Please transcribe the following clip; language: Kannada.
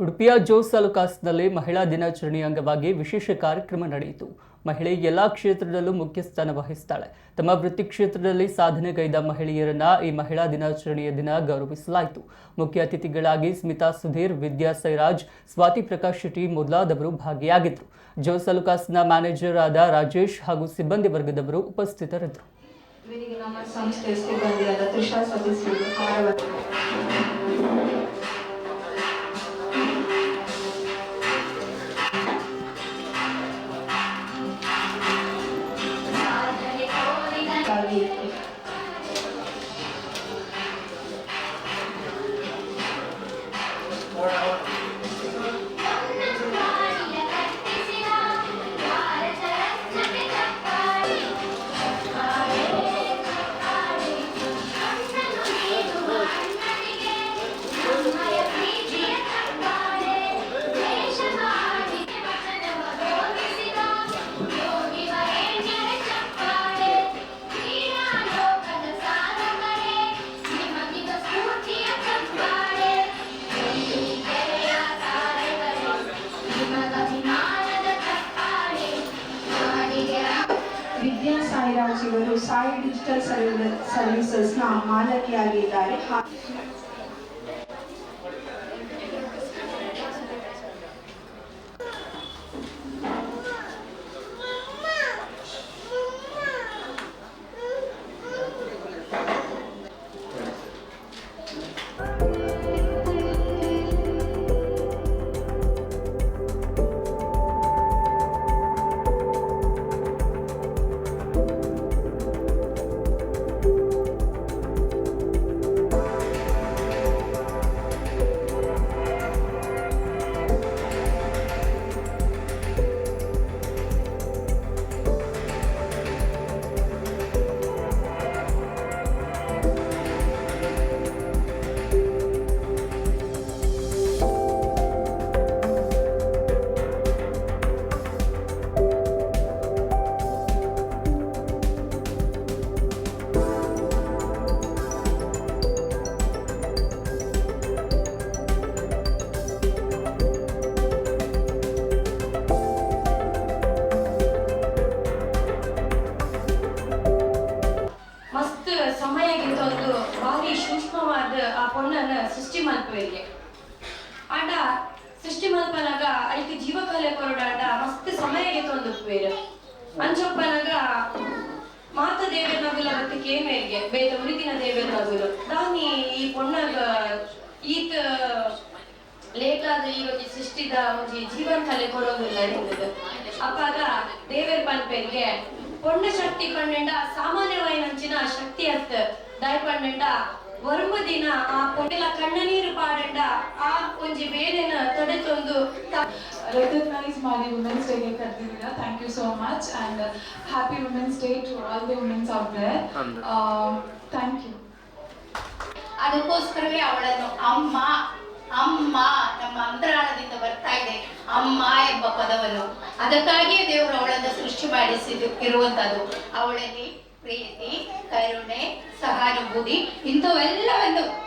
ಉಡುಪಿಯ ಜೋಸ್ ತಾಲೂಕಾಸ್ನಲ್ಲಿ ಮಹಿಳಾ ದಿನಾಚರಣೆಯ ಅಂಗವಾಗಿ ವಿಶೇಷ ಕಾರ್ಯಕ್ರಮ ನಡೆಯಿತು. ಮಹಿಳೆ ಎಲ್ಲ ಕ್ಷೇತ್ರದಲ್ಲೂ ಮುಖ್ಯ ಸ್ಥಾನ ವಹಿಸುತ್ತಾಳೆ. ತಮ್ಮ ವೃತ್ತಿ ಕ್ಷೇತ್ರದಲ್ಲಿ ಸಾಧನೆಗೈದ ಮಹಿಳೆಯರನ್ನ ಈ ಮಹಿಳಾ ದಿನಾಚರಣೆಯ ದಿನ ಗೌರವಿಸಲಾಯಿತು. ಮುಖ್ಯ ಅತಿಥಿಗಳಾಗಿ ಸ್ಮಿತಾ ಸುಧೀರ್, ವಿದ್ಯಾ ಸೈರಾಜ್, ಸ್ವಾತಿ ಪ್ರಕಾಶ್ ಶೆಟ್ಟಿ ಮೊದಲಾದವರು ಭಾಗಿಯಾಗಿದ್ದರು. ಜೋಸ್ ತಾಲೂಕಾಸ್ನ ಮ್ಯಾನೇಜರ್ ಆದ ರಾಜೇಶ್ ಹಾಗೂ ಸಿಬ್ಬಂದಿ ವರ್ಗದವರು ಉಪಸ್ಥಿತರಿದ್ದರು. ವಿದ್ಯಾ ಸಾಯಿರಾಜ್ ಇವರು ಸಾಯಿ ಡಿಜಿಟಲ್ ಸರ್ವಿಸಸ್ನ ಮಾಲಕಿಯಾಗಿದ್ದಾರೆ. ಸಮಯಗಿಂತ ಒಂದು ಭಾರಿ ಸೂಕ್ಷ್ಮವಾದ ಆ ಪೊಣ್ಣನ್ನ ಸೃಷ್ಟಿ ಮಲ್ಪುವಿಗೆ ಆಟ ಸೃಷ್ಟಿ ಮಲ್ಪನಾಗ ಐಕ್ ಜೀವಕಲೆ ಕೊರಡಾಟ ಮಸ್ತ್ ಸಮಯಗಿಂತ ಒಂದು ಉಪ್ಪೇರು ಅಂಚೊಪ್ಪನಾಗ ಮಾತ ದೇವೇರ್ ನಗುಲ ಮತ್ತೆ ಕೇಮೇರ್ಗೆ ಬೇತ ಉಳಿದಿನ ದೇವೇರ್ ನಗುಲು ದಾನಿ ಈ ಪೊಣ್ಣಾಗ ಈತ ಲೇಟಾದ ಈ ಒಂದು ಸೃಷ್ಟಿದ ಒಂದು ಜೀವನ ಕಲೆ ಕೊಡೋದಿಲ್ಲ ಹಿಂಗದು ಅಪ್ಪಾಗ ದೇವೇರ್ ಪಲ್ಪೇರ್ಗೆ ಪೊಣ್ಣ ಶಕ್ತಿ ಪಂಡೆಂಡ ಸಾಮಾನ್ಯವಾಯಿನಂಚಿನ ಶಕ್ತಿ ಅತ್ತ ದಾಯ್ ಪಂಡೆಂಡ ವರ್ಮ ದಿನ ಆ ಪೊಣ್ಣೆಲ ಕಣ್ಣ ನೀರು ಪಾಡೆಂಡ ಆ ಒಂಜಿ ಬೇರೆನ ತೊಡೆತೊಂದು recognize Mali Women's Day Kaddirila. Thank you so much and happy Women's Day to all the women out there. Thank you. ಅದಕ್ಕೋಸ್ಕರವೇ ಅವಳನ್ನು ಅಮ್ಮ ಅಮ್ಮ ನಮ್ಮ ಅಂತರಾಳದಿಂದ ಬರ್ತಾ ಇದೆ ಅಮ್ಮ ಎಂಬ ಪದವನ್ನು. ಅದಕ್ಕಾಗಿಯೇ ದೇವರು ಅವಳನ್ನು ಸೃಷ್ಟಿ ಇರುವಂತದ್ದು. ಅವಳಲ್ಲಿ ಪ್ರೀತಿ, ಕರುಣೆ, ಸಹಾನುಭೂತಿ ಇಂಥವೆಲ್ಲವನ್ನು